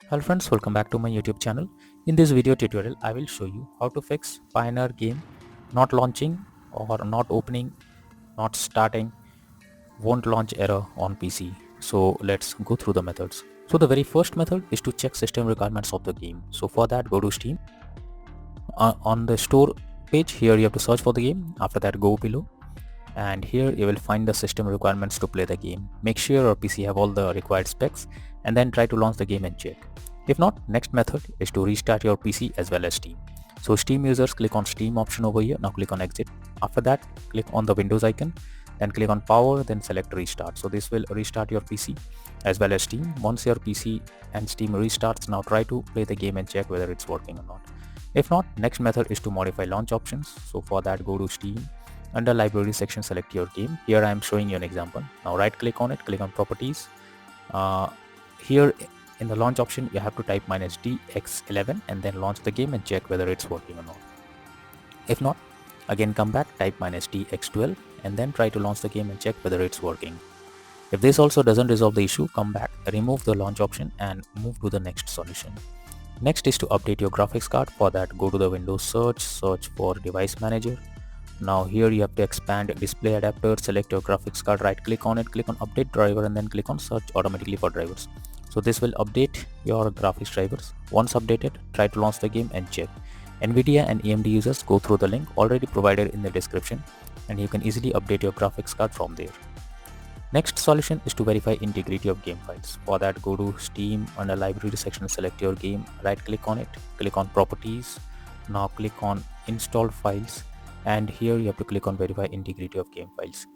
Hello friends, welcome back to my YouTube channel. In this video tutorial, I will show you how to fix Pioneer game not launching or not opening, not starting, won't launch error on PC. So let's go through the methods. So the very first method is to check system requirements of the game. So for that, go to Steam. On the store page, here you have to search for the game. After that, go below. And here you will find the system requirements to play the game. Make sure your PC have all the required specs and then try to launch the game and check. If not, next method is to restart your PC as well as Steam. So Steam users click on Steam option over here. Now click on exit. After that, click on the Windows icon, then click on power, then select restart. So this will restart your PC as well as Steam. Once your PC and Steam restarts, now try to play the game and check whether it's working or not. If not, next method is to modify launch options. So for that, go to Steam. Under library section, select your game. Here I am showing you an example. Now right click on it, click on properties. Here in the launch option, you have to type -dx11 and then launch the game and check whether it's working or not. If not, again come back, type -dx12 and then try to launch the game and check whether it's working. If this also doesn't resolve the issue, come back, remove the launch option and move to the next solution. Next is to update your graphics card. For that, go to the Windows search for device manager. Now here you have to expand display adapter, select your graphics card, right click on it, click on update driver and then click on search automatically for drivers. So this will update your graphics drivers. Once updated, try to launch the game and check. Nvidia and AMD users, go through the link already provided in the description and you can easily update your graphics card from there. Next solution is to verify integrity of game files. For that, go to Steam, under library section, select your game, right click on it, click on properties. Now click on install files and here you have to click on verify integrity of game files.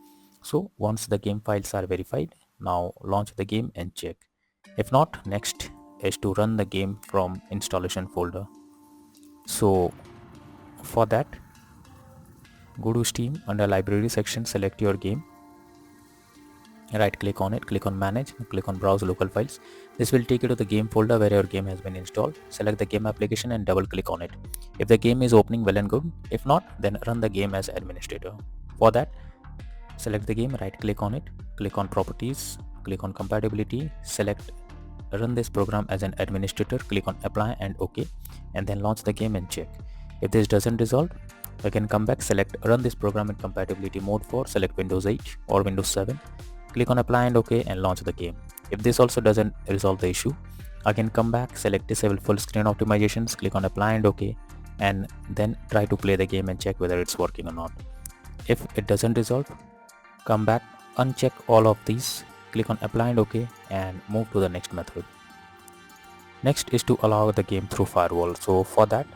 So once the game files are verified, now launch the game and check. If not, next is to run the game from installation folder. So for that, go to Steam, under library section, select your game, right click on it, click on manage, click on browse local files. This will take you to the game folder where your game has been installed. Select the game application and double click on it. If the game is opening, well and good. If not, then run the game as administrator. For that, select the game, right click on it, click on properties, click on compatibility, select run this program as an administrator, click on apply and OK, and then launch the game and check. If this doesn't resolve, again come back, select run this program in compatibility mode for, select Windows 8 or Windows 7, click on apply and OK and launch the game. If this also doesn't resolve the issue, again come back, select disable full screen optimizations, click on apply and OK, and then try to play the game and check whether it's working or not. If it doesn't resolve, come back, uncheck all of these, click on apply and OK and move to the next method. Next is to allow the game through firewall. So for that,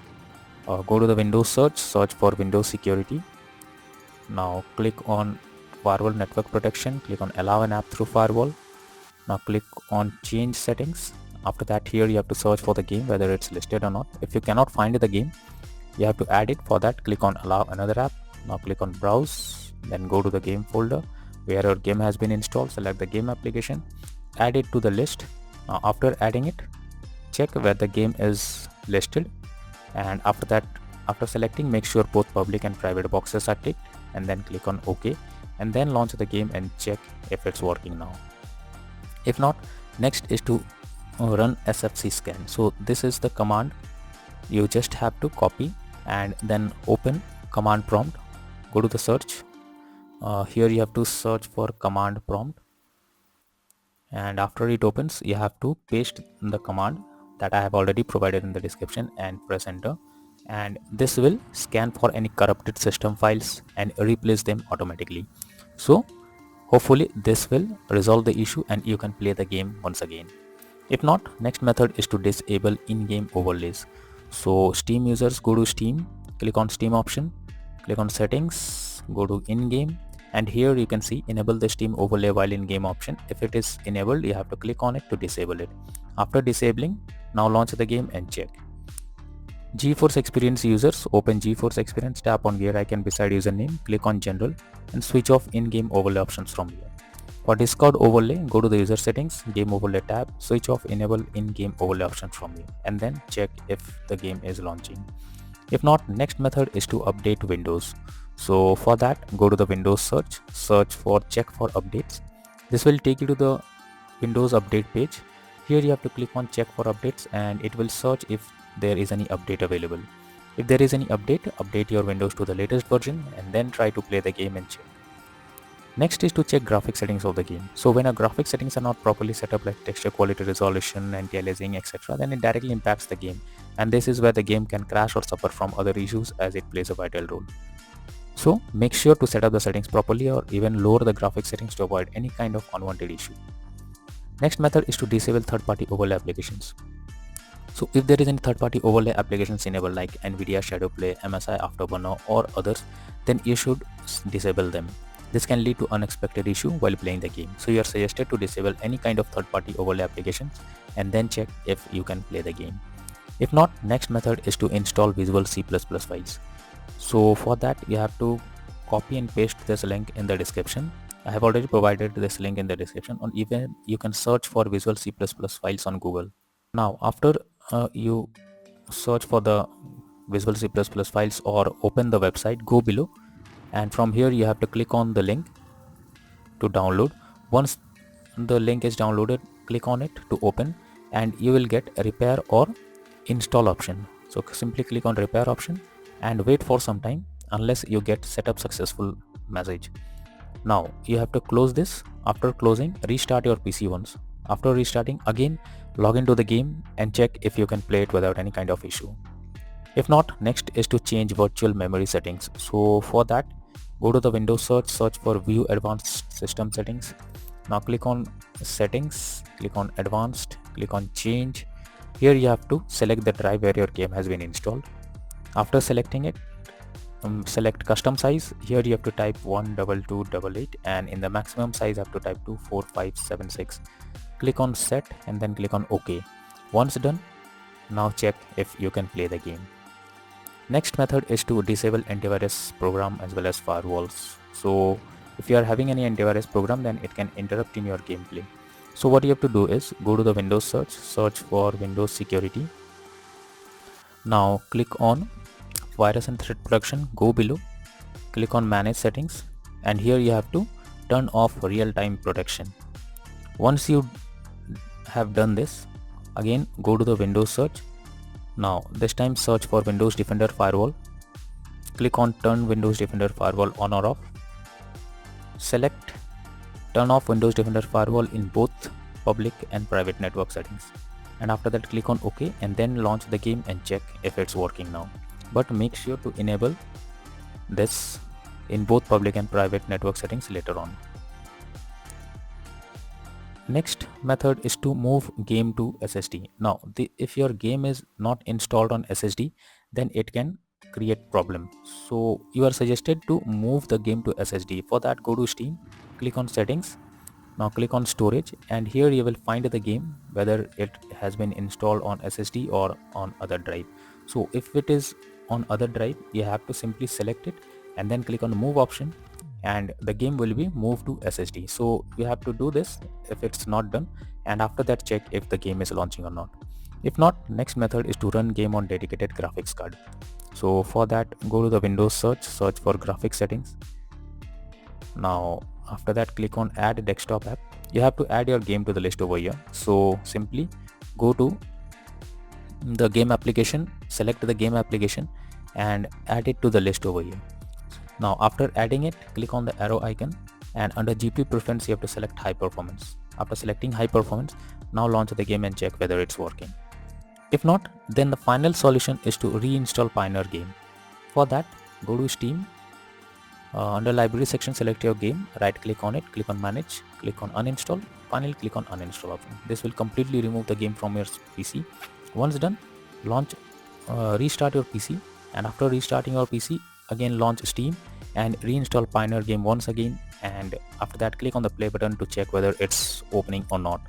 go to the Windows search for Windows security. Now click on firewall network protection, click on allow an app through firewall. Now click on change settings. After that, here you have to search for the game, whether it's listed or not. If you cannot find the game, you have to add it. For that, click on allow another app. Now click on browse, then go to the game folder where your game has been installed. Select the game application, add it to the list. Now after adding it, check where the game is listed, and after that, after selecting, make sure both public and private boxes are ticked and then click on OK and then launch the game and check if it's working now. If not, next is to run sfc scan. So this is the command you just have to copy and then open command prompt, go to the search. Here you have to search for command prompt, and after it opens, you have to paste the command that I have already provided in the description and press enter, and this will scan for any corrupted system files and replace them automatically. So hopefully this will resolve the issue and you can play the game once again. If not, next method is to disable in-game overlays. So Steam users, go to Steam, click on Steam option, click on settings, go to in-game, and here you can see enable the Steam overlay while in-game option. If it is enabled, you have to click on it to disable it. After disabling, now launch the game and check. GeForce Experience users, open GeForce Experience, tap on gear icon beside username, click on general and switch off in-game overlay options from here. For Discord overlay, go to the user settings, game overlay tab, switch off enable in-game overlay options from here and then check if the game is launching. If not, next method is to update Windows. So for that, go to the Windows search for check for updates. This will take you to the Windows update page. Here you have to click on check for updates and it will search if there is any update available. If there is any update, update your Windows to the latest version and then try to play the game and check. Next is to check graphic settings of the game. So when our graphic settings are not properly set up, like texture quality, resolution, anti-aliasing, etc., then it directly impacts the game, and this is where the game can crash or suffer from other issues as it plays a vital role. So make sure to set up the settings properly or even lower the graphic settings to avoid any kind of unwanted issue. Next method is to disable third-party overlay applications. So if there is any third-party overlay applications enabled like NVIDIA Shadowplay, MSI Afterburner or others, then you should disable them. This can lead to unexpected issue while playing the game. So you are suggested to disable any kind of third-party overlay applications and then check if you can play the game. If not, next method is to install Visual C++ files. So for that you have to copy and paste this link in the description. I have already provided this link in the description, or even you can search for Visual C++ files on Google. Now after you search for the Visual C++ files or open the website, go below and from here you have to click on the link to download. Once the link is downloaded, click on it to open and you will get a repair or install option. So simply click on repair option and wait for some time unless you get setup successful message. Now you have to close this. After closing, restart your PC once. After restarting, again log into the game and check if you can play it without any kind of issue. If not, next is to change virtual memory settings. So for that, go to the Windows search for View Advanced System Settings. Now click on Settings, click on Advanced, click on Change. Here you have to select the drive where your game has been installed. After selecting it, select custom size. Here you have to type 12288 and in the maximum size you have to type 24576. Click on Set and then click on OK. Once done, now check if you can play the game. Next method is to disable antivirus program as well as firewalls. So if you are having any antivirus program, then it can interrupt in your gameplay. So what you have to do is go to the Windows search for Windows Security. Now click on Virus and Threat Protection, go below, click on Manage Settings and here you have to turn off real-time protection. Once you have done this, again go to the Windows search. Now this time search for Windows Defender Firewall. Click on Turn Windows Defender Firewall on or off. Select Turn off Windows Defender Firewall in both public and private network settings. And after that click on OK and then launch the game and check if it's working now. But make sure to enable this in both public and private network settings later on. Next method is to move game to SSD. Now if your game is not installed on SSD, then it can create problem. So you are suggested to move the game to SSD. For that, go to Steam, click on Settings. Now click on Storage and here you will find the game whether it has been installed on SSD or on other drive. So if it is on other drive, you have to simply select it and then click on the move option and the game will be moved to SSD. So you have to do this if it's not done, and after that check if the game is launching or not. If not, next method is to run game on dedicated graphics card. So for that, go to the Windows search for graphics settings. Now after that click on Add Desktop App. You have to add your game to the list over here. So simply go to the game application, select the game application and add it to the list over here. Now after adding it, click on the arrow icon and under GPU preference you have to select high performance. After selecting high performance, now launch the game and check whether it's working. If not, then the final solution is to reinstall Pioneer game. For that, go to Steam, under library section select your game, right click on it, click on manage, click on uninstall, finally click on uninstall option. This will completely remove the game from your PC. Once done, restart your PC, and after restarting your PC, again launch Steam and reinstall Pioneer game once again, and after that click on the play button to check whether it's opening or not.